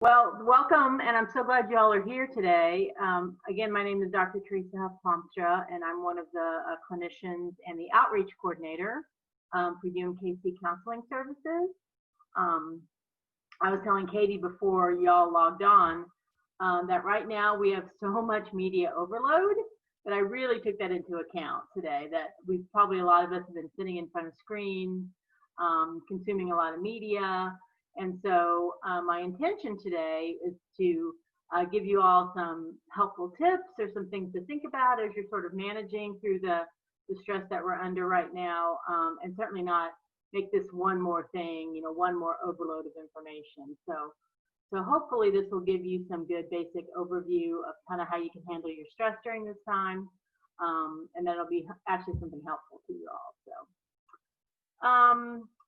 Well, welcome, and I'm so glad you all are here today. Again, my name is Dr. Teresa Huff-Pomstra, and I'm one of the clinicians and the outreach coordinator for UMKC Counseling Services. I was telling Katie before y'all logged on that right now we have so much media overload that I really took that into account today, that a lot of us have been sitting in front of screens, consuming a lot of media. And so my intention today is to give you all some helpful tips or some things to think about as you're sort of managing through the stress that we're under right now, and certainly not make this one more thing, one more overload of information. So hopefully this will give you some good basic overview of kind of how you can handle your stress during this time, and that'll be actually something helpful to you all.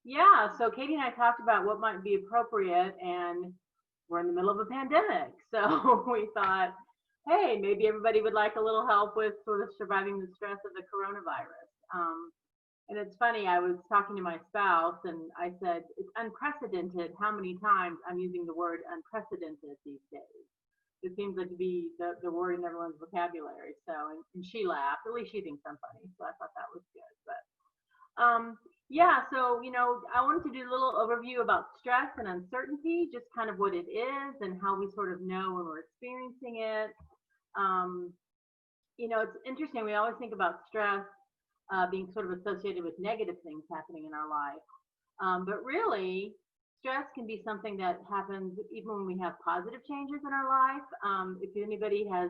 Yeah, so Katie and I talked about what might be appropriate, and we're in the middle of a pandemic. So we thought, hey, maybe everybody would like a little help with sort of surviving the stress of the coronavirus. And it's funny, I was talking to my spouse and I said, it's unprecedented how many times I'm using the word unprecedented these days. It seems like to be the word in everyone's vocabulary. So, and she laughed, at least she thinks I'm funny. So I thought that was good. But yeah, so, I wanted to do a little overview about stress and uncertainty, just kind of what it is and how we sort of know when we're experiencing it. It's interesting. We always think about stress being sort of associated with negative things happening in our life. But really, stress can be something that happens even when we have positive changes in our life. If anybody has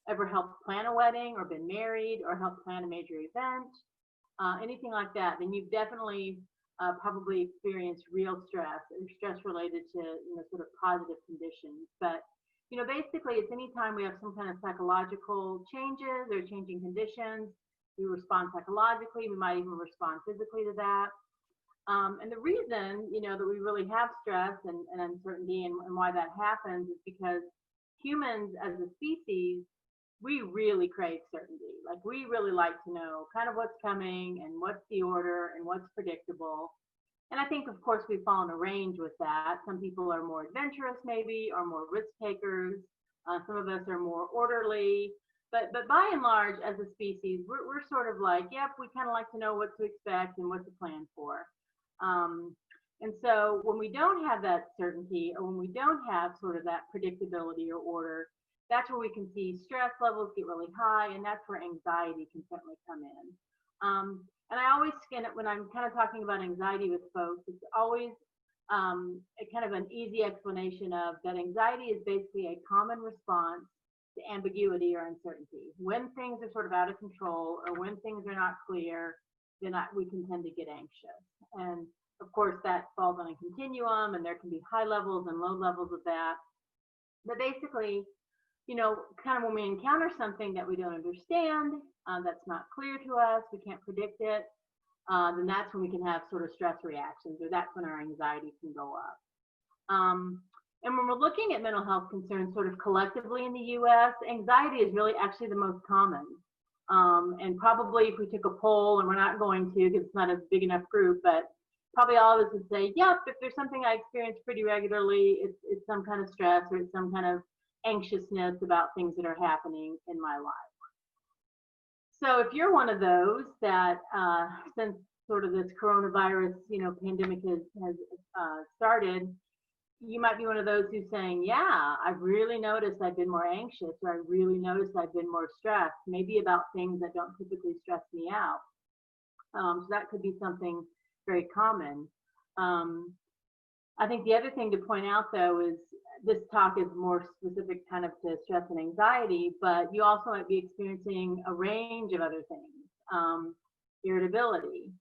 ever helped plan a wedding or been married or helped plan a major event, anything like that, then you've definitely probably experienced real stress and stress related to sort of positive conditions. But basically, it's anytime we have some kind of psychological changes or changing conditions, we respond psychologically. We might even respond physically to that. And the reason that we really have stress and uncertainty and why that happens is because humans as a species, we really crave certainty. Like, we really like to know kind of what's coming and what's the order and what's predictable. And I think, of course, we fall in a range with that. Some people are more adventurous maybe, or more risk takers. Some of us are more orderly. But by and large, as a species, we're sort of like, yep, we kind of like to know what to expect and what to plan for. And so when we don't have that certainty, or when we don't have sort of that predictability or order, that's where we can see stress levels get really high, and that's where anxiety can certainly come in. And I always skin it when I'm kind of talking about anxiety with folks. It's always a kind of an easy explanation of that anxiety is basically a common response to ambiguity or uncertainty. When things are sort of out of control or when things are not clear, then we can tend to get anxious. And of course, that falls on a continuum, and there can be high levels and low levels of that. But basically, kind of when we encounter something that we don't understand, that's not clear to us, we can't predict it, then that's when we can have sort of stress reactions, or that's when our anxiety can go up. And when we're looking at mental health concerns sort of collectively in the US, anxiety is really actually the most common. And probably if we took a poll, and we're not going to because it's not a big enough group, but probably all of us would say, yep, if there's something I experience pretty regularly, it's some kind of stress, or it's some kind of anxiousness about things that are happening in my life. So if you're one of those that since sort of this coronavirus pandemic has started, you might be one of those who's saying, yeah, I've really noticed I've been more anxious, or I really noticed I've been more stressed, maybe about things that don't typically stress me out. So that could be something very common. I think the other thing to point out, though, is this talk is more specific kind of to stress and anxiety, but you also might be experiencing a range of other things. Irritability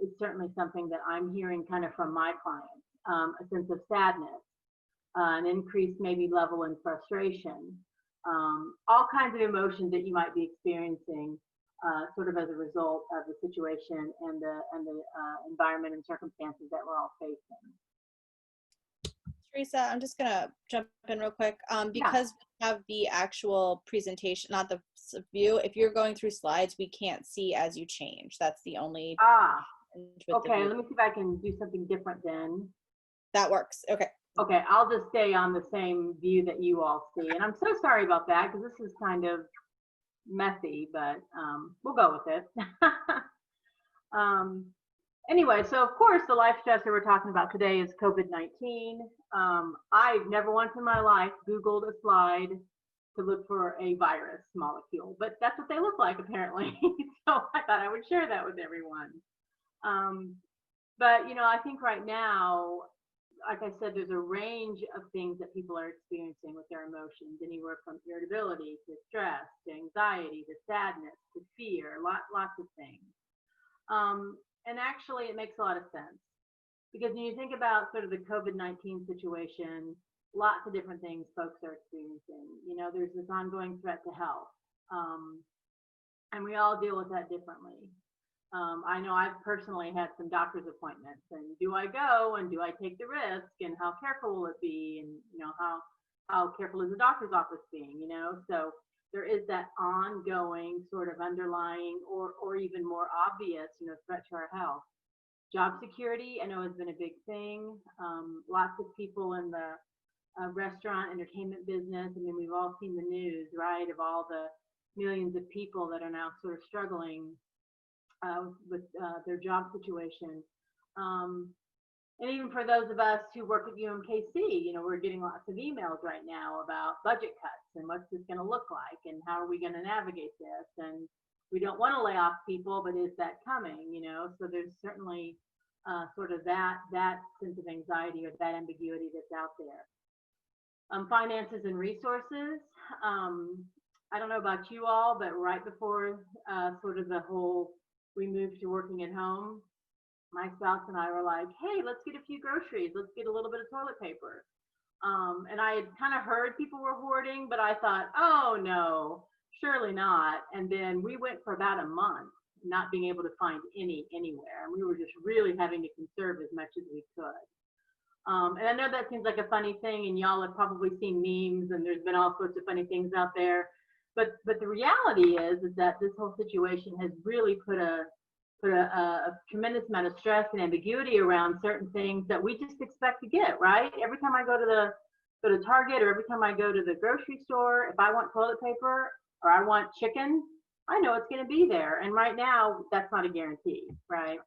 is certainly something that I'm hearing kind of from my clients. A sense of sadness, an increased maybe level in frustration, all kinds of emotions that you might be experiencing sort of as a result of the situation and the environment and circumstances that we're all facing. Teresa, I'm just gonna jump in real quick because we have the actual presentation, not the view. If you're going through slides, we can't see as you change. That's the only. Okay, let me see if I can do something different then. That works. Okay. Okay, I'll just stay on the same view that you all see. And I'm so sorry about that because this is kind of messy, but we'll go with it. um, anyway, so of course, the life stressor we're talking about today is COVID-19. I've never once in my life Googled a slide to look for a virus molecule, but that's what they look like apparently. So I thought I would share that with everyone. But, I think right now, like I said, there's a range of things that people are experiencing with their emotions, anywhere from irritability to stress to anxiety to sadness to fear, lots of things. And actually, it makes a lot of sense because when you think about sort of the COVID-19 situation, lots of different things folks are experiencing. There's this ongoing threat to health, and we all deal with that differently. I know I've personally had some doctor's appointments, and do I go and do I take the risk, and how careful will it be, and how careful is the doctor's office being, so there is that ongoing sort of underlying or even more obvious threat to our health. Job security, I know, has been a big thing. Lots of people in the restaurant entertainment business, I mean, we've all seen the news, right, of all the millions of people that are now sort of struggling with their job situation. And even for those of us who work at UMKC, we're getting lots of emails right now about budget cuts and what's this going to look like and how are we going to navigate this. And we don't want to lay off people, but is that coming? So there's certainly sort of that sense of anxiety or that ambiguity that's out there. Finances and resources. I don't know about you all, but right before sort of the whole we moved to working at home, my spouse and I were like, hey, let's get a few groceries. Let's get a little bit of toilet paper. And I had kind of heard people were hoarding, but I thought, oh, no, surely not. And then we went for about a month not being able to find anywhere. And we were just really having to conserve as much as we could. And I know that seems like a funny thing, and y'all have probably seen memes, and there's been all sorts of funny things out there. But the reality is that this whole situation has really put a tremendous amount of stress and ambiguity around certain things that we just expect to get, right? Every time I go to Target, or every time I go to the grocery store, if I want toilet paper or I want chicken, I know it's going to be there. And right now, that's not a guarantee, right?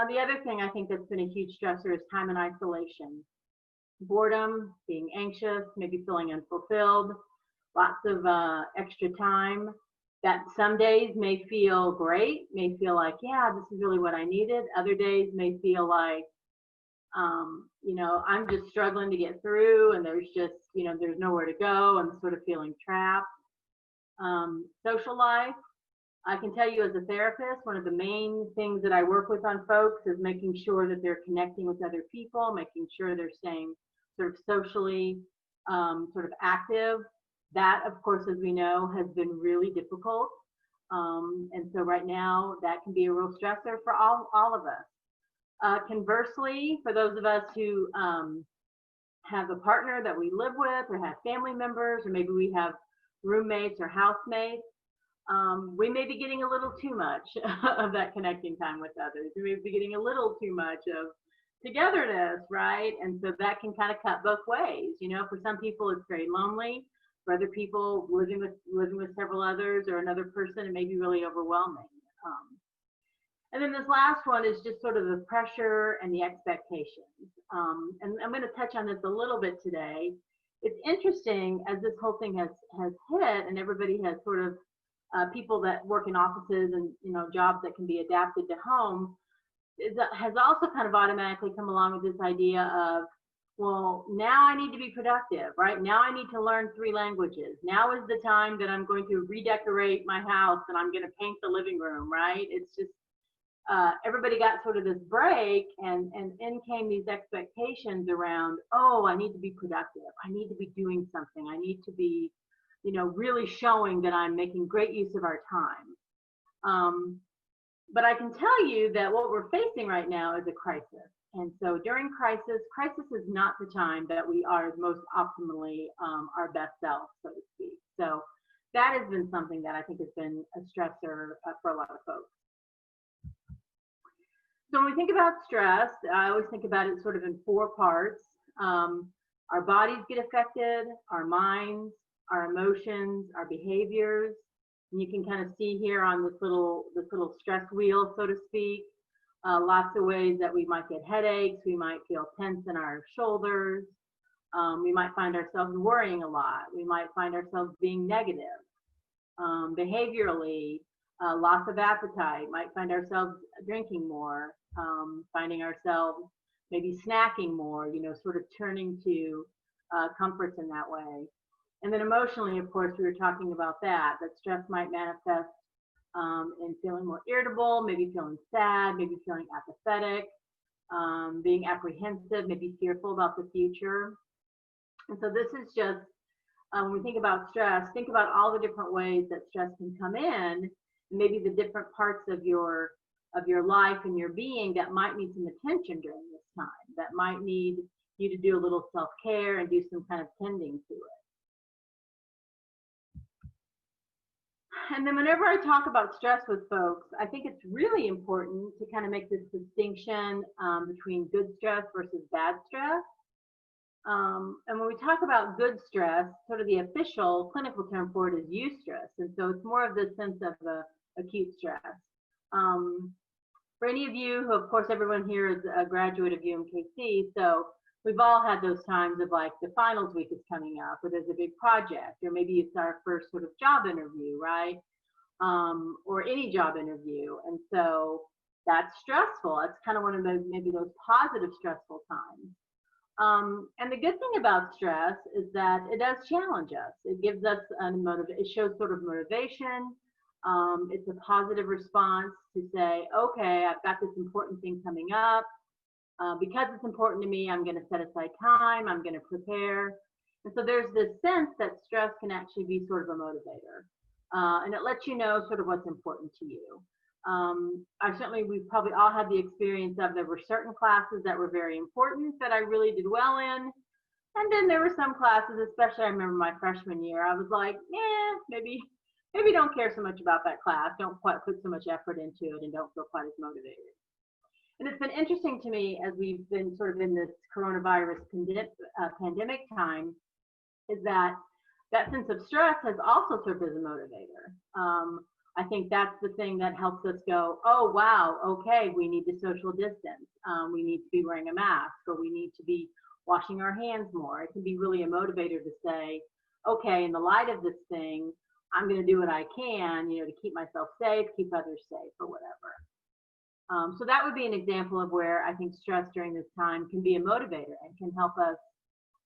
The other thing I think that's been a huge stressor is time in isolation. Boredom, being anxious, maybe feeling unfulfilled, lots of extra time. That some days may feel great, may feel like, yeah, this is really what I needed. Other days may feel like, I'm just struggling to get through, and there's just, there's nowhere to go. I'm sort of feeling trapped. Social life. I can tell you as a therapist, one of the main things that I work with on folks is making sure that they're connecting with other people, making sure they're staying sort of socially sort of active. That, of course, as we know, has been really difficult. And so right now, that can be a real stressor for all of us. Conversely, for those of us who have a partner that we live with, or have family members, or maybe we have roommates or housemates, we may be getting a little too much of that connecting time with others. We may be getting a little too much of togetherness, right? And so that can kind of cut both ways. For some people, it's very lonely. For other people, living with several others or another person, it may be really overwhelming. And then this last one is just sort of the pressure and the expectations. And I'm going to touch on this a little bit today. It's interesting, as this whole thing has hit, and everybody has sort of people that work in offices and jobs that can be adapted to home, has also kind of automatically come along with this idea of, well, now I need to be productive, right? Now I need to learn 3 languages. Now is the time that I'm going to redecorate my house and I'm going to paint the living room, right? It's just everybody got sort of this break, and in came these expectations around, oh, I need to be productive. I need to be doing something. I need to be, really showing that I'm making great use of our time. But I can tell you that what we're facing right now is a crisis. And so during crisis is not the time that we are most optimally our best self, so to speak. So that has been something that I think has been a stressor for a lot of folks. So when we think about stress, I always think about it sort of in 4 parts. Our bodies get affected, our minds, our emotions, our behaviors. And you can kind of see here on this little stress wheel, so to speak, lots of ways that we might get headaches, we might feel tense in our shoulders, we might find ourselves worrying a lot, we might find ourselves being negative. Behaviorally, loss of appetite, might find ourselves drinking more, finding ourselves maybe snacking more, sort of turning to comforts in that way. And then emotionally, of course, we were talking about that stress might manifest in feeling more irritable, maybe feeling sad, maybe feeling apathetic, being apprehensive, maybe fearful about the future. And so this is just, when we think about stress, think about all the different ways that stress can come in, maybe the different parts of your life and your being that might need some attention during this time, that might need you to do a little self-care and do some kind of tending to it. And then whenever I talk about stress with folks, I think it's really important to kind of make this distinction between good stress versus bad stress. And when we talk about good stress, sort of the official clinical term for it is eustress. And so it's more of the sense of acute stress. For any of you who, of course, everyone here is a graduate of UMKC, so we've all had those times of like the finals week is coming up, or there's a big project, or maybe it's our first sort of job interview, right? Or any job interview. And so that's stressful. It's kind of one of those, maybe those positive stressful times. And the good thing about stress is that it does challenge us. It gives us it shows sort of motivation. It's a positive response to say, okay, I've got this important thing coming up. Because it's important to me, I'm going to set aside time, I'm going to prepare. And so there's this sense that stress can actually be sort of a motivator. And it lets you know sort of what's important to you. We've probably all had the experience of there were certain classes that were very important that I really did well in. And then there were some classes, especially I remember my freshman year, I was like, maybe don't care so much about that class, don't quite put so much effort into it and don't feel quite as motivated. And it's been interesting to me as we've been sort of in this coronavirus pandemic time, is that sense of stress has also served as a motivator. I think that's the thing that helps us go, oh, wow, okay, we need to social distance. We need to be wearing a mask, or we need to be washing our hands more. It can be really a motivator to say, okay, in the light of this thing, I'm going to do what I can, to keep myself safe, keep others safe, or whatever. So that would be an example of where I think stress during this time can be a motivator and can help us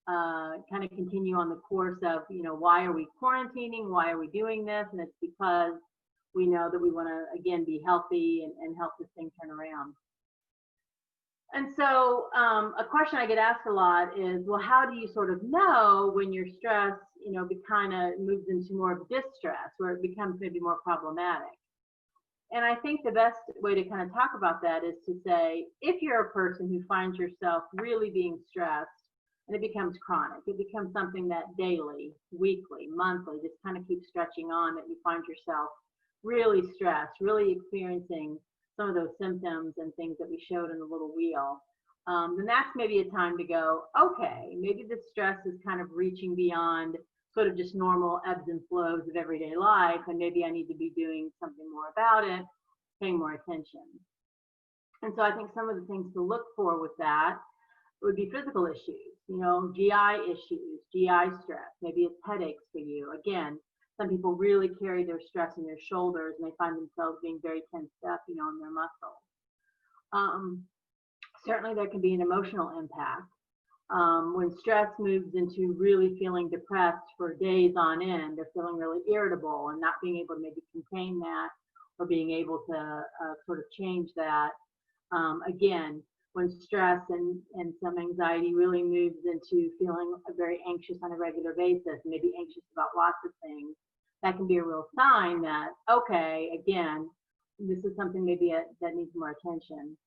kind of continue on the course of, why are we quarantining? Why are we doing this? And it's because we know that we want to, again, be healthy and help this thing turn around. And so a question I get asked a lot is, well, how do you sort of know when your stress, kind of moves into more of distress, where it becomes maybe more problematic? And I think the best way to kind of talk about that is to say, if you're a person who finds yourself really being stressed, and it becomes chronic, it becomes something that daily, weekly, monthly, just kind of keeps stretching on, that you find yourself really stressed, really experiencing some of those symptoms and things that we showed in the little wheel, then that's maybe a time to go, okay, maybe the stress is kind of reaching beyond sort of just normal ebbs and flows of everyday life, and maybe I need to be doing something more about it, paying more attention. And so I think some of the things to look for with that would be physical issues, GI issues, GI stress. Maybe it's headaches for you. Again, some people really carry their stress in their shoulders, and they find themselves being very tensed up, in their muscles. Certainly there can be an emotional impact. When stress moves into really feeling depressed for days on end, or feeling really irritable and not being able to maybe contain that, or being able to sort of change that. Again, when stress and some anxiety really moves into feeling very anxious on a regular basis, maybe anxious about lots of things, that can be a real sign that, okay, again, this is something maybe that needs more attention.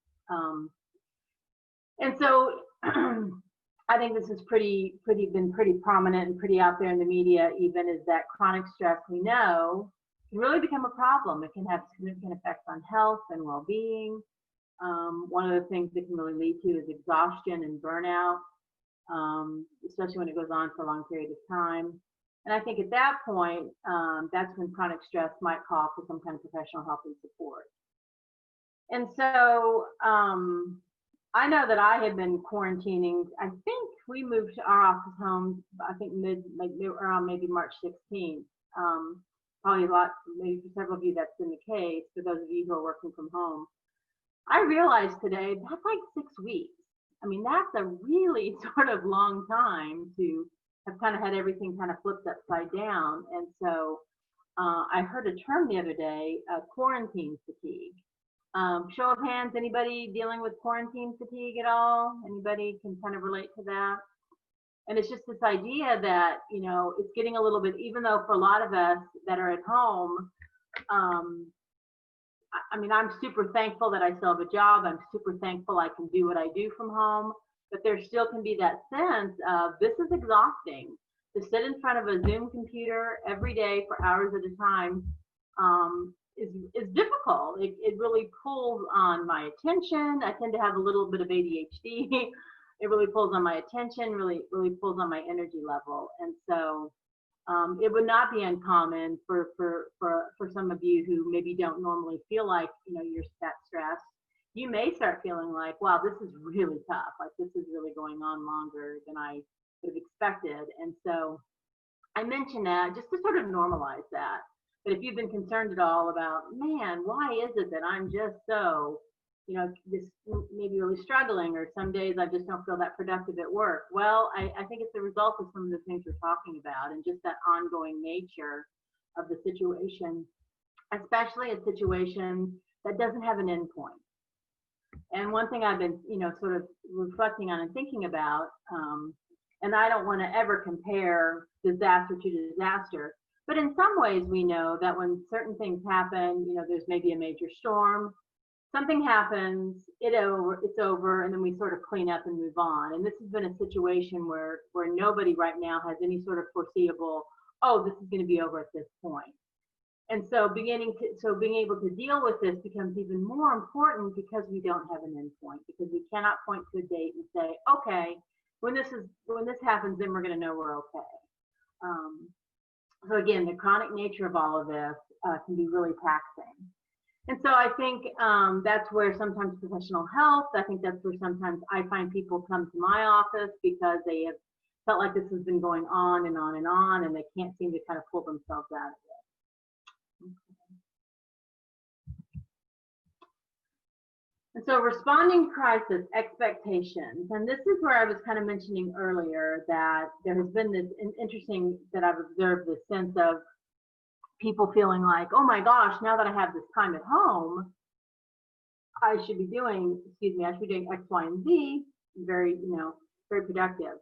And so I think this is been pretty prominent and pretty out there in the media, even, is that chronic stress, we know, can really become a problem. It can have significant effects on health and well-being. One of the things it can really lead to is exhaustion and burnout. especially when it goes on for a long period of time. And I think at that point, that's when chronic stress might call for some kind of professional help and support. And so I know that I had been quarantining. I think we moved our office home, I think around maybe March 16th. Probably maybe for several of you that's been the case, for those of you who are working from home. I realized today that's like 6 weeks. I mean, that's a really sort of long time to have kind of had everything kind of flipped upside down. And so I heard a term the other day, quarantine fatigue. Show of hands, anybody dealing with quarantine fatigue at all? Anybody can kind of relate to that? And it's just this idea that, you know, it's getting a little bit, even though for a lot of us that are at home, I mean, I'm super thankful that I still have a job. I'm super thankful I can do what I do from home, but there still can be that sense of this is exhausting. To sit in front of a Zoom computer every day for hours at a time is difficult. It really pulls on my attention. I tend to have a little bit of ADHD. It really pulls on my attention, really pulls on my energy level. And so it would not be uncommon for some of you who maybe don't normally feel like, you know, you're that stressed. You may start feeling like, wow, this is really tough. Like this is really going on longer than I would have expected. And so I mention that just to sort of normalize that. But if you've been concerned at all about, man, why is it that I'm just so, you know, just maybe really struggling, or some days I just don't feel that productive at work. Well, I think it's a result of some of the things we're talking about and just that ongoing nature of the situation, especially a situation that doesn't have an end point. And one thing I've been, you know, sort of reflecting on and thinking about, and I don't want to ever compare disaster to disaster, but in some ways we know that when certain things happen, you know, there's maybe a major storm, something happens, it's over, and then we sort of clean up and move on. And this has been a situation where nobody right now has any sort of foreseeable, oh, this is going to be over at this point. And so being able to deal with this becomes even more important because we don't have an end point, because we cannot point to a date and say, okay, when this happens, then we're going to know we're okay. So again, the chronic nature of all of this can be really taxing. And so I think that's where sometimes professional help, I think that's where sometimes I find people come to my office because they have felt like this has been going on and on and on, and they can't seem to kind of pull themselves out of it. Okay. And so responding to crisis, expectations, and this is where I was kind of mentioning earlier that there has been this interesting, that I've observed this sense of people feeling like, oh my gosh, now that I have this time at home, I should be doing X, Y, and Z, very productive.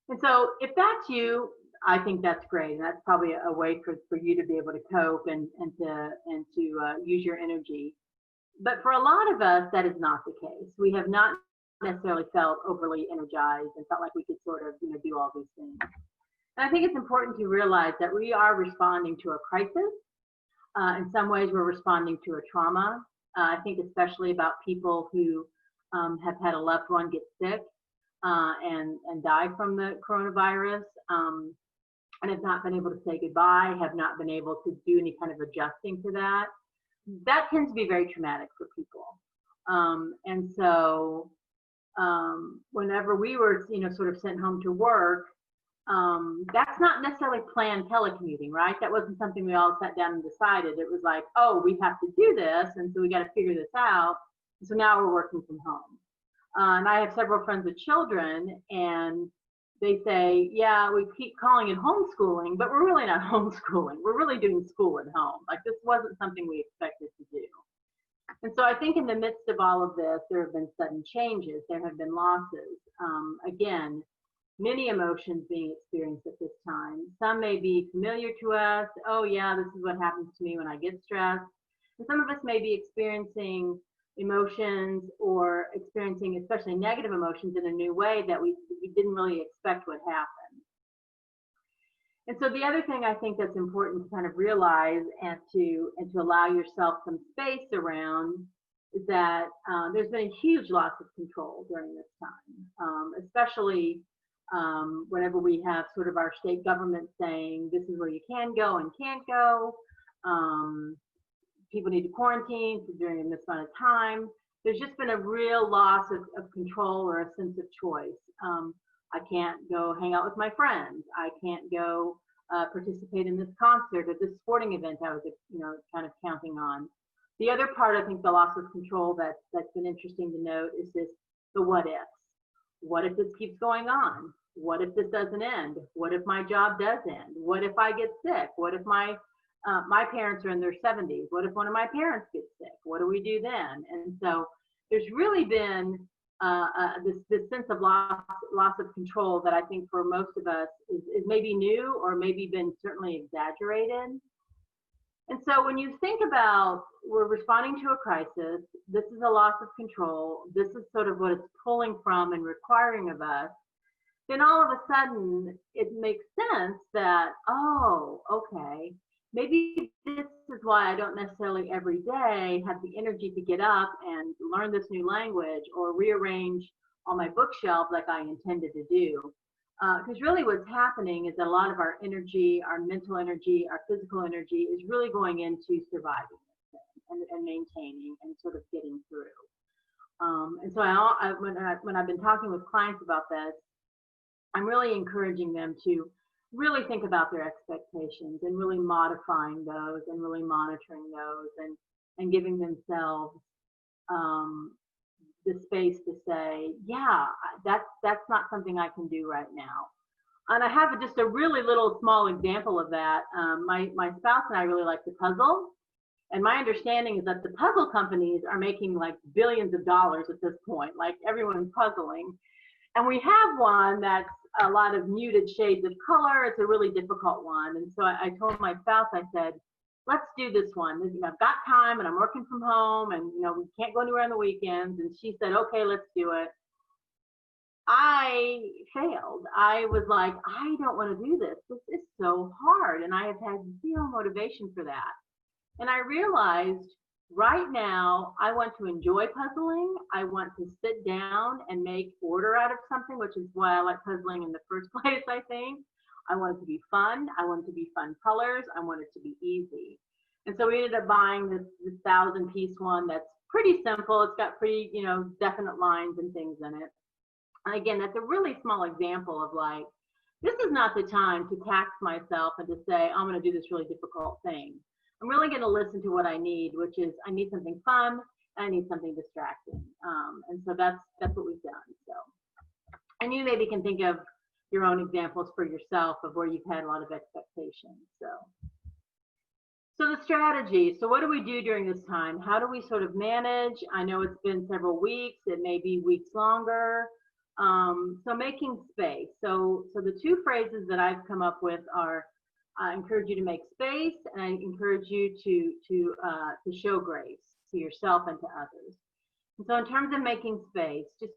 And so if that's you, I think that's great. And that's probably a way for you to be able to cope and to use your energy. But for a lot of us, that is not the case. We have not necessarily felt overly energized and felt like we could sort of, do all these things. And I think it's important to realize that we are responding to a crisis. In some ways, we're responding to a trauma. I think especially about people who have had a loved one get sick and die from the coronavirus, and have not been able to say goodbye, have not been able to do any kind of adjusting to that. That tends to be very traumatic for people. And so whenever we were, sort of sent home to work, that's not necessarily planned telecommuting, right? That wasn't something we all sat down and decided. It was like, oh, we have to do this, and so we got to figure this out. So now we're working from home. And I have several friends with children, and they say, yeah, we keep calling it homeschooling, but we're really not homeschooling. We're really doing school at home. Like, this wasn't something we expected to do. And so I think in the midst of all of this, there have been sudden changes. There have been losses. Again, many emotions being experienced at this time. Some may be familiar to us. Oh yeah, this is what happens to me when I get stressed. And some of us may be experiencing emotions or experiencing especially negative emotions in a new way that we didn't really expect would happen. And so the other thing I think that's important to kind of realize and to allow yourself some space around is that there's been a huge loss of control during this time, especially whenever we have sort of our state government saying this is where you can go and can't go. People need to quarantine during this amount of time. There's just been a real loss of control or a sense of choice. I can't go hang out with my friends. I can't go participate in this concert or this sporting event I was, kind of counting on. The other part, I think, the loss of control that's been interesting to note is the what ifs. What if this keeps going on? What if this doesn't end? What if my job does end? What if I get sick? What if my parents are in their 70s? What if one of my parents gets sick? What do we do then? And so there's really been this sense of loss of control that I think for most of us is maybe new or maybe been certainly exaggerated. And so when you think about we're responding to a crisis, this is a loss of control, this is sort of what it's pulling from and requiring of us, then all of a sudden it makes sense that, oh, okay, maybe this is why I don't necessarily every day have the energy to get up and learn this new language or rearrange on my bookshelf like I intended to do. Because really what's happening is that a lot of our energy, our mental energy, our physical energy is really going into surviving and maintaining and sort of getting through. And so when I've been talking with clients about this, I'm really encouraging them to really think about their expectations and really modifying those and really monitoring those and giving themselves the space to say, yeah, that's not something I can do right now. And I have just a really little small example of that. My spouse and I really like to puzzle. And my understanding is that the puzzle companies are making like billions of dollars at this point, like everyone's puzzling. And we have one that's a lot of muted shades of color. It's a really difficult one. And so I told my spouse, I said, let's do this one. I've got time and I'm working from home and, we can't go anywhere on the weekends. And she said, okay, let's do it. I failed. I was like, I don't want to do this. This is so hard. And I have had zero motivation for that. And I realized right now, I want to enjoy puzzling. I want to sit down and make order out of something, which is why I like puzzling in the first place, I think. I want it to be fun. I want it to be fun colors. I want it to be easy. And so we ended up buying this 1,000-piece one that's pretty simple. It's got pretty, definite lines and things in it. And again, that's a really small example of like, this is not the time to tax myself and to say, I'm going to do this really difficult thing. I'm really going to listen to what I need, which is I need something fun and I need something distracting. And so that's what we've done. So, and you maybe can think of your own examples for yourself of where you've had a lot of expectations. So the strategy. So what do we do during this time? How do we sort of manage? I know it's been several weeks. It may be weeks longer. So making space. So the two phrases that I've come up with are, I encourage you to make space, and I encourage you to show grace to yourself and to others. And so in terms of making space, just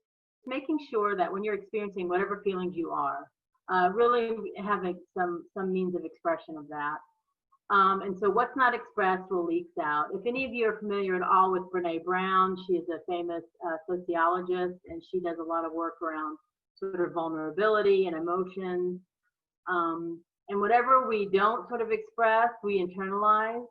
making sure that when you're experiencing whatever feelings you are, really having some means of expression of that. And so what's not expressed will leak out. If any of you are familiar at all with Brene Brown, she is a famous sociologist, and she does a lot of work around sort of vulnerability and emotions. And whatever we don't sort of express, we internalize.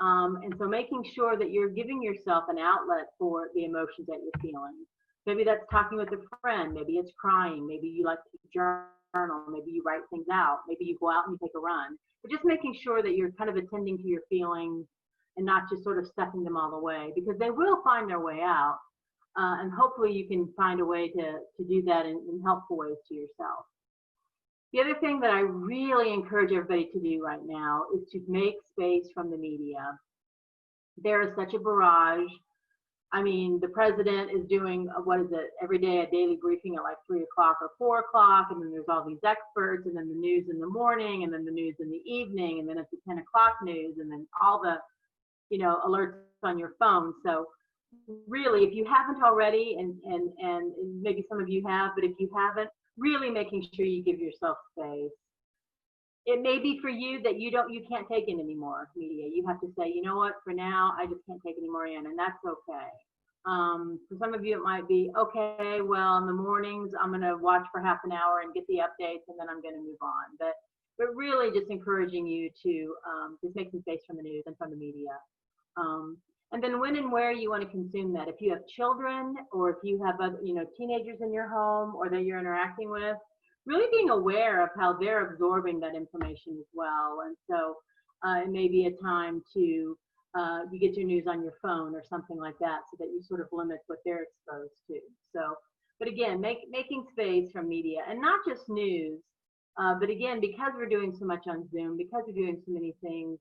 And so making sure that you're giving yourself an outlet for the emotions that you're feeling. Maybe that's talking with a friend, maybe it's crying, maybe you like to journal, maybe you write things out, maybe you go out and you take a run. But just making sure that you're kind of attending to your feelings and not just sort of stuffing them all away, because they will find their way out. And hopefully you can find a way to do that in helpful ways to yourself. The other thing that I really encourage everybody to do right now is to make space from the media. There is such a barrage. I mean, the president is doing, every day a daily briefing at like 3 o'clock or 4 o'clock, and then there's all these experts, and then the news in the morning, and then the news in the evening, and then it's the 10 o'clock news, and then all the, alerts on your phone. So really, if you haven't already, and maybe some of you have, but if you haven't, really making sure you give yourself space. It may be for you that you can't take in any more media. You have to say, you know what, for now, I just can't take any more in, and that's okay. For some of you, it might be, okay, well, in the mornings, I'm going to watch for half an hour and get the updates, and then I'm going to move on. But really just encouraging you to just make some space from the news and from the media. And then when and where you want to consume that. If you have children, or if you have other, teenagers in your home or that you're interacting with, really being aware of how they're absorbing that information as well. And so it may be a time to you get your news on your phone or something like that, so that you sort of limit what they're exposed to. So, but again, making space from media, and not just news, but again, because we're doing so much on Zoom, because we're doing so many things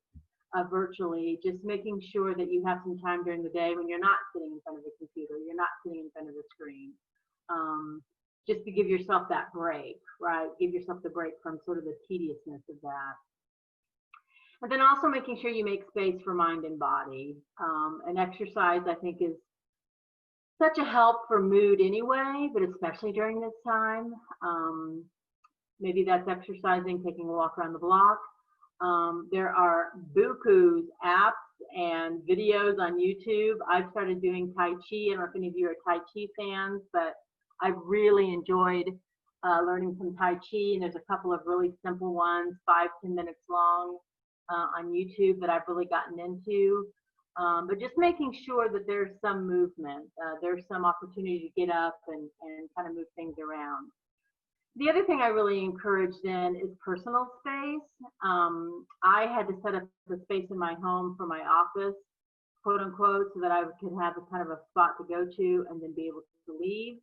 virtually, just making sure that you have some time during the day when you're not sitting in front of a computer, you're not sitting in front of a screen, just to give yourself that break, right? Give yourself the break from sort of the tediousness of that. And then also making sure you make space for mind and body. And exercise, I think, is such a help for mood anyway, but especially during this time. Maybe that's exercising, taking a walk around the block. There are bukus apps and videos on YouTube. I've started doing Tai Chi. I don't know if any of you are Tai Chi fans, but I've really enjoyed learning some Tai Chi, and there's a couple of really simple ones, 5-10 minutes long, on YouTube that I've really gotten into. But just making sure that there's some movement, there's some opportunity to get up and kind of move things around. The other thing I really encourage then is personal space. I had to set up the space in my home for my office, quote unquote, so that I could have a kind of a spot to go to and then be able to leave.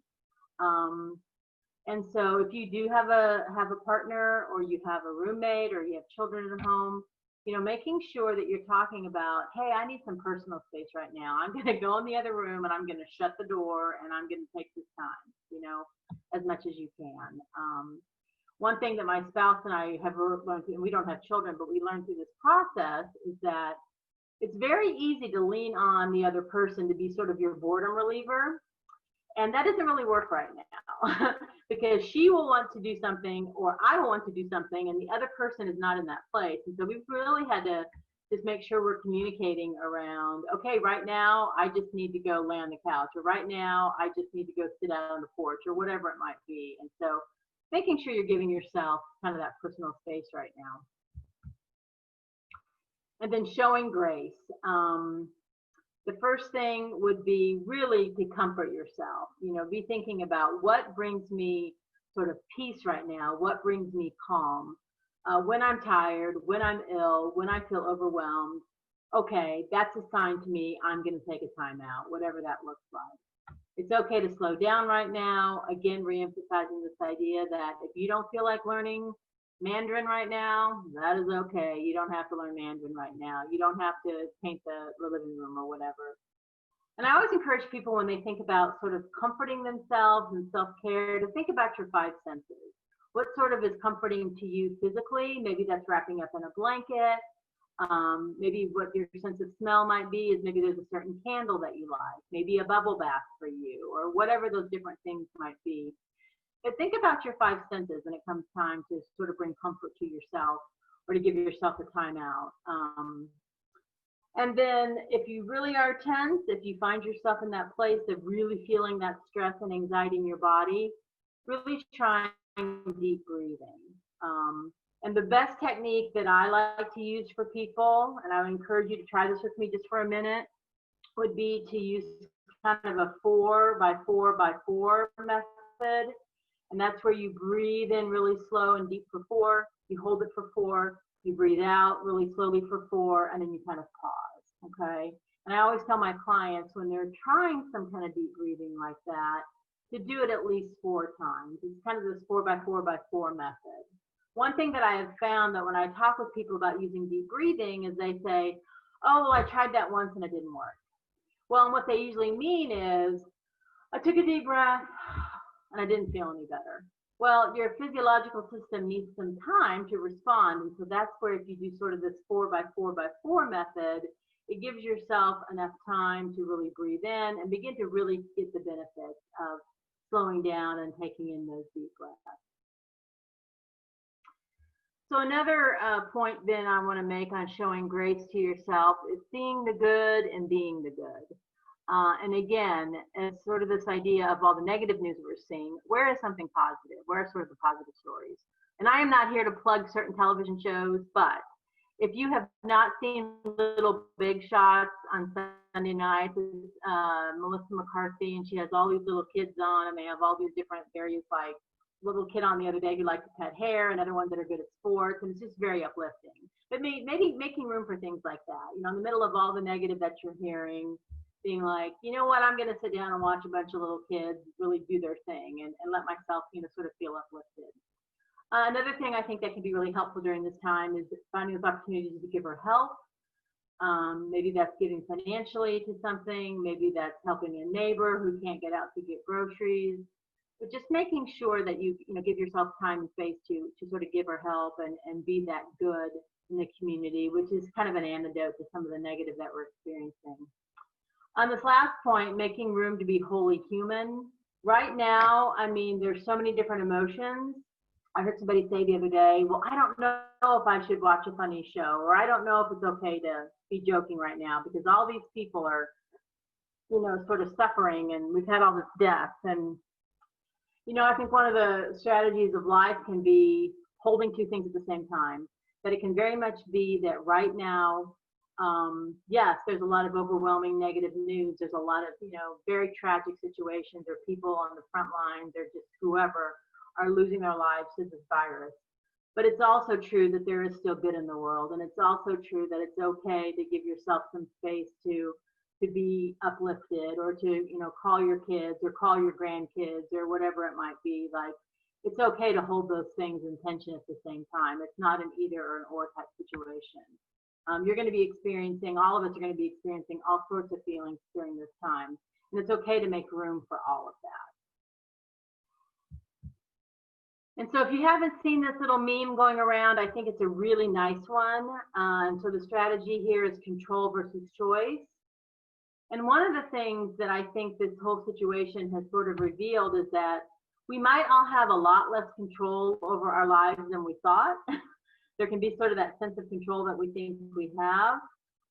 And so if you do have a partner, or you have a roommate, or you have children at home, making sure that you're talking about, hey, I need some personal space right now. I'm going to go in the other room and I'm going to shut the door and I'm going to take this time, as much as you can. One thing that my spouse and I have learned, and we don't have children, but we learned through this process, is that it's very easy to lean on the other person to be sort of your boredom reliever. And that doesn't really work right now because she will want to do something, or I will want to do something, and the other person is not in that place. And so we've really had to just make sure we're communicating around, okay, right now I just need to go lay on the couch, or right now I just need to go sit out on the porch, or whatever it might be. And so making sure you're giving yourself kind of that personal space right now. And then showing grace. The first thing would be really to comfort yourself. Be thinking about what brings me sort of peace right now, what brings me calm. When I'm tired, when I'm ill, when I feel overwhelmed, okay, that's a sign to me I'm going to take a time out, whatever that looks like. It's okay to slow down right now. Again, reemphasizing this idea that if you don't feel like learning Mandarin right now, that is okay. You don't have to learn Mandarin right now. You don't have to paint the living room or whatever. And I always encourage people, when they think about sort of comforting themselves and self-care, to think about your 5 senses. What sort of is comforting to you physically? Maybe that's wrapping up in a blanket. Maybe what your sense of smell might be is maybe there's a certain candle that you like, maybe a bubble bath for you, or whatever those different things might be. But think about your 5 senses when it comes time to sort of bring comfort to yourself, or to give yourself a timeout. And then if you really are tense, if you find yourself in that place of really feeling that stress and anxiety in your body, really trying deep breathing. And the best technique that I like to use for people, and I would encourage you to try this with me just for a minute, would be to use kind of a 4 by 4 by 4 method. And that's where you breathe in really slow and deep for 4, you hold it for 4, you breathe out really slowly for 4, and then you kind of pause, okay? And I always tell my clients, when they're trying some kind of deep breathing like that, to do it at least 4 times. It's kind of this 4 by 4 by 4 method. One thing that I have found, that when I talk with people about using deep breathing, is they say, oh, well, I tried that once and it didn't work. Well, and what they usually mean is, I took a deep breath and I didn't feel any better. Well, your physiological system needs some time to respond. And so that's where, if you do sort of this 4 by 4 by 4 method, it gives yourself enough time to really breathe in and begin to really get the benefits of slowing down and taking in those deep breaths. So another point then I want to make on showing grace to yourself is seeing the good and being the good. And again, it's sort of this idea of all the negative news we're seeing. Where is something positive? Where are sort of the positive stories? And I am not here to plug certain television shows, but if you have not seen Little Big Shots on Sunday nights, Melissa McCarthy, and she has all these little kids on, and they have all these different various, like, little kid on the other day who likes to pet hair, and other ones that are good at sports, and it's just very uplifting. But maybe making room for things like that, you know, in the middle of all the negative that you're hearing, being like, you know what, I'm going to sit down and watch a bunch of little kids really do their thing and let myself, you know, sort of feel uplifted. Another thing I think that can be really helpful during this time is finding those opportunities to give her help. Maybe that's giving financially to something. Maybe that's helping a neighbor who can't get out to get groceries. But just making sure that you know, give yourself time and space to sort of give her help and be that good in the community, which is kind of an antidote to some of the negative that we're experiencing. On this last point, making room to be wholly human. Right now, I mean, there's so many different emotions. I heard somebody say the other day, well, I don't know if I should watch a funny show, or I don't know if it's okay to be joking right now because all these people are, you know, sort of suffering, and we've had all this death. And, you know, I think one of the strategies of life can be holding two things at the same time. That it can very much be that right now, yes, there's a lot of overwhelming negative news. There's a lot of, you know, very tragic situations, or people on the front lines, or just whoever are losing their lives to this virus. But it's also true that there is still good in the world. And it's also true that it's okay to give yourself some space to be uplifted, or to, you know, call your kids or call your grandkids or whatever it might be. Like, it's okay to hold those things in tension at the same time. It's not an either or an or type situation. You're going to be experiencing, all of us are going to be experiencing all sorts of feelings during this time. And it's okay to make room for all of that. And so if you haven't seen this little meme going around, I think it's a really nice one. And so the strategy here is control versus choice. And one of the things that I think this whole situation has sort of revealed is that we might all have a lot less control over our lives than we thought. There can be sort of that sense of control that we think we have.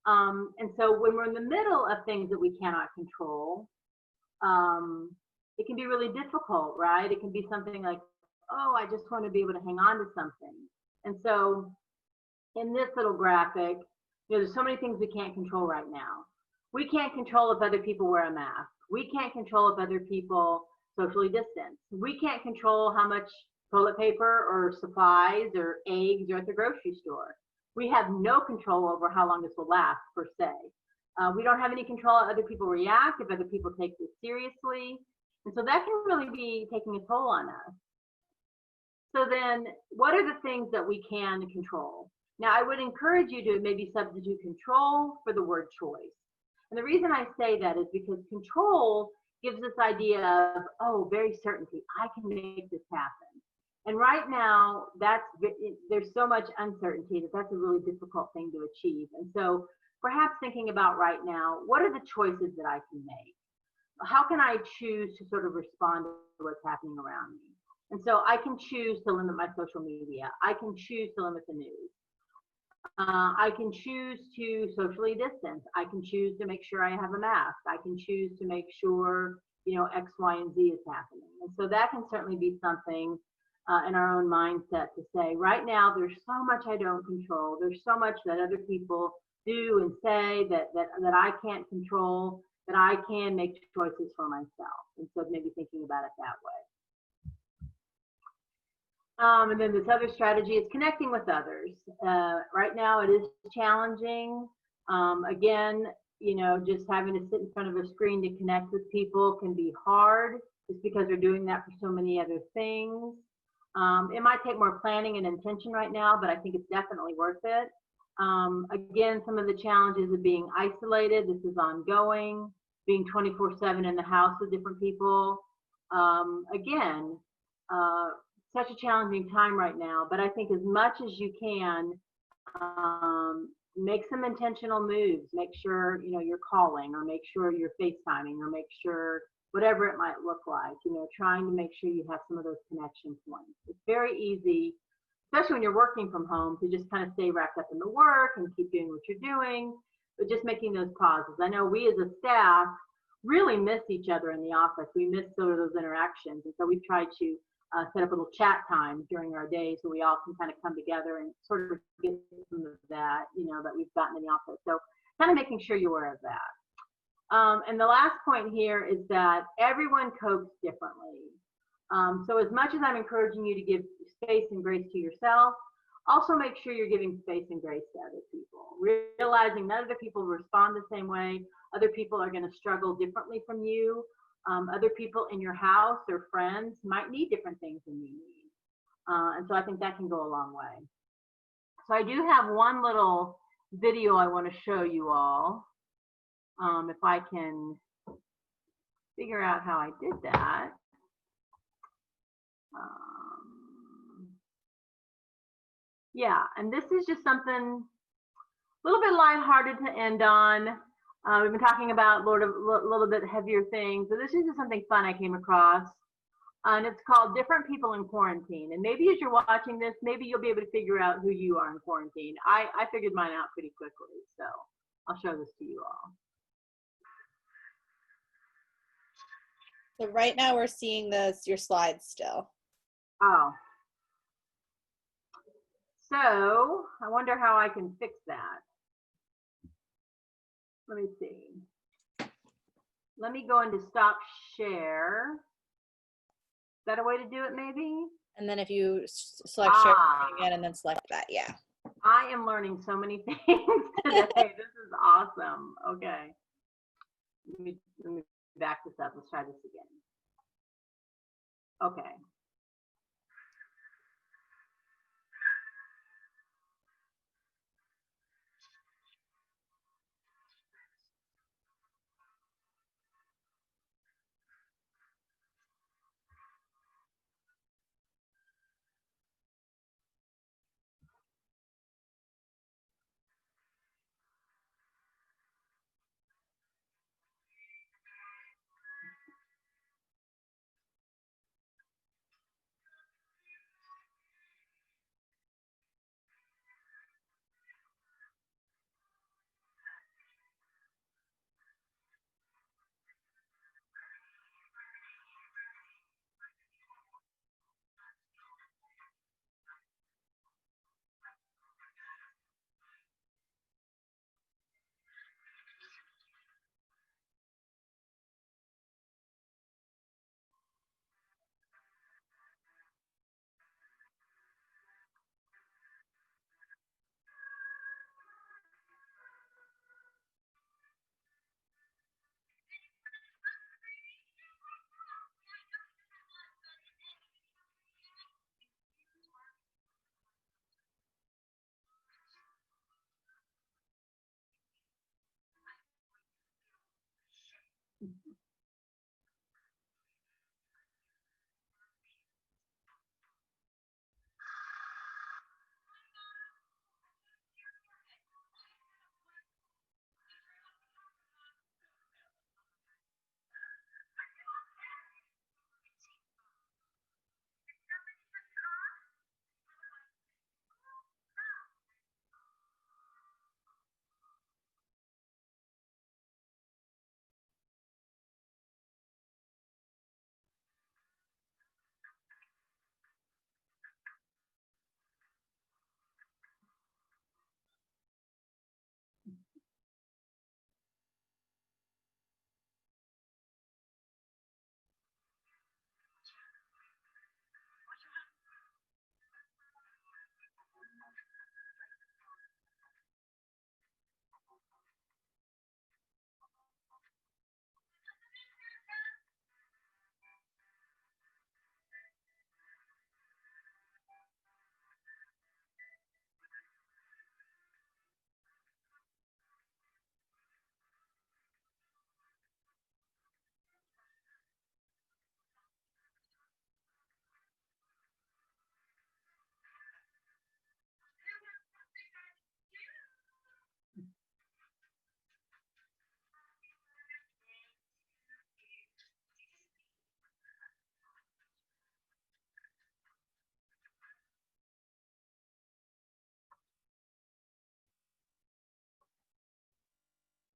And so when we're in the middle of things that we cannot control, it can be really difficult, right? It can be something like, oh, I just want to be able to hang on to something. And so in this little graphic, you know, there's so many things we can't control right now. We can't control if other people wear a mask. We can't control if other people socially distance. We can't control how much toilet paper or supplies or eggs are at the grocery store. We have no control over how long this will last, per se. We don't have any control how other people react, if other people take this seriously. And so that can really be taking a toll on us. So then, what are the things that we can control? Now, I would encourage you to maybe substitute control for the word choice. And the reason I say that is because control gives this idea of, oh, very certainty. I can make this happen. And right now, there's so much uncertainty that that's a really difficult thing to achieve. And so perhaps thinking about right now, what are the choices that I can make? How can I choose to sort of respond to what's happening around me? And so I can choose to limit my social media. I can choose to limit the news. I can choose to socially distance. I can choose to make sure I have a mask. I can choose to make sure, you know, X, Y, and Z is happening. And so that can certainly be something in our own mindset to say, right now, there's so much I don't control. There's so much that other people do and say that I can't control, that I can make choices for myself. And so maybe thinking about it that way. And then this other strategy is connecting with others. Right now it is challenging. Again, you know, just having to sit in front of a screen to connect with people can be hard just because they're doing that for so many other things. It might take more planning and intention right now, but I think it's definitely worth it. Again, some of the challenges of being isolated, this is ongoing, being 24/7 in the house with different people. Again, such a challenging time right now, but I think as much as you can, make some intentional moves. Make sure, you know, you're calling, or make sure you're FaceTiming, or make sure whatever it might look like, you know, trying to make sure you have some of those connection points. It's very easy, especially when you're working from home, to just kind of stay wrapped up in the work and keep doing what you're doing, but just making those pauses. I know we as a staff, really miss each other in the office. We miss sort of those interactions. And so we've tried to set up a little chat time during our day so we all can kind of come together and sort of get some of that, you know, that we've gotten in the office. So kind of making sure you're aware of that. And the last point here is that everyone copes differently. So as much as I'm encouraging you to give space and grace to yourself, also make sure you're giving space and grace to other people. Realizing none of the people respond the same way. Other people are going to struggle differently from you. Other people in your house or friends might need different things than you need. And so I think that can go a long way. So I do have one little video I want to show you all. If I can figure out how I did that. Yeah, and this is just something a little bit lighthearted to end on. We've been talking about a little bit heavier things, so this is just something fun I came across. And it's called Different People in Quarantine. And maybe as you're watching this, maybe you'll be able to figure out who you are in quarantine. I figured mine out pretty quickly, so I'll show this to you all. So right now we're seeing your slides still. Oh. So I wonder how I can fix that. Let me see. Let me go into stop share. Is that a way to do it maybe? And then if you select share again and then select that, yeah. I am learning so many things today. This is awesome. Okay. Let me back this up. Let's try this again. Okay.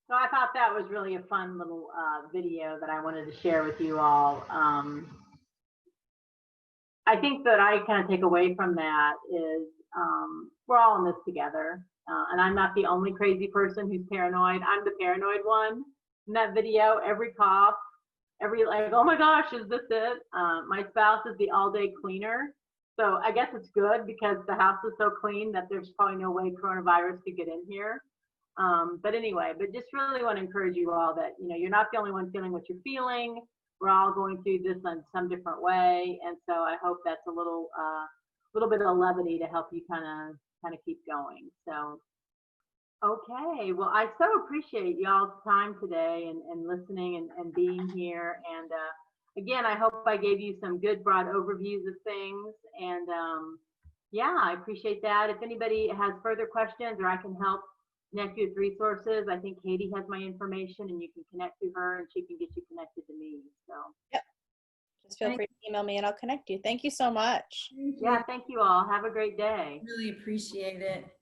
So I thought that was really a fun little video that I wanted to share with you all. I think that I kind of take away from that is we're all in this together. And I'm not the only crazy person who's paranoid. I'm the paranoid one in that video. Every cough, every like, oh my gosh, is this it? My spouse is the all-day cleaner. So I guess it's good because the house is so clean that there's probably no way coronavirus could get in here. But anyway, but just really want to encourage you all that, you know, you're not the only one feeling what you're feeling. We're all going through this in some different way. And so I hope that's a little bit of levity to help you kind of keep going. So, okay. Well, I so appreciate y'all's time today and listening and being here. And again, I hope I gave you some good broad overviews of things. And yeah, I appreciate that. If anybody has further questions or I can help connect you with resources, I think Katie has my information and you can connect to her and she can get you connected to me. So yep, just feel free to email me and I'll connect you. Thank you so much. Yeah, thank you all. Have a great day. Really appreciate it.